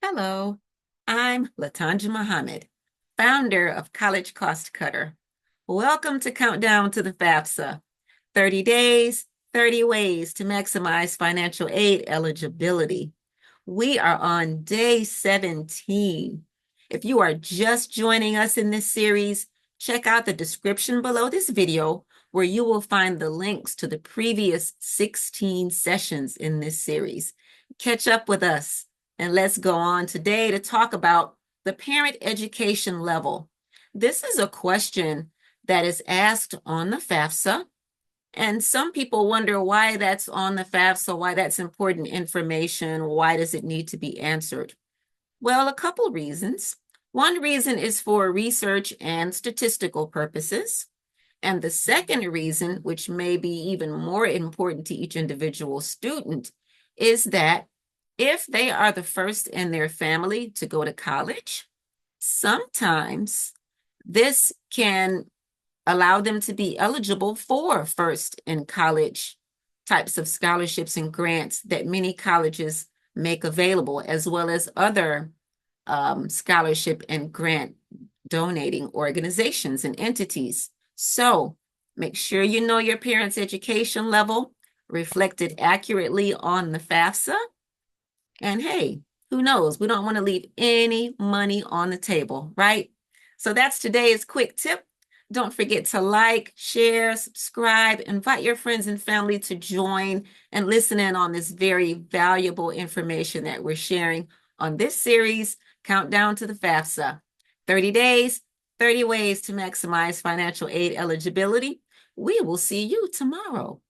Hello, I'm Latanja Muhammad, founder of College Cost Cutter. Welcome to Countdown to the FAFSA, 30 days, 30 ways to maximize financial aid eligibility. We are on day 17. If you are just joining us in this series, check out the description below this video where you will find the links to the previous 16 sessions in this series. Catch up with us. And let's go on today to talk about the parent education level. This is a question that is asked on the FAFSA, and some people wonder why that's on the FAFSA, why that's important information, why does it need to be answered? Well, a couple reasons. One reason is for research and statistical purposes. And the second reason, which may be even more important to each individual student, is that if they are the first in their family to go to college, sometimes this can allow them to be eligible for first in college types of scholarships and grants that many colleges make available, as well as other scholarship and grant donating organizations and entities. So make sure you know your parents' education level reflected accurately on the FAFSA. And hey, who knows? We don't want to leave any money on the table, right? So that's today's quick tip. Don't forget to like, share, subscribe, invite your friends and family to join and listen in on this very valuable information that we're sharing on this series, Countdown to the FAFSA. 30 days, 30 ways to maximize financial aid eligibility. We will see you tomorrow.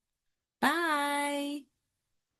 Bye.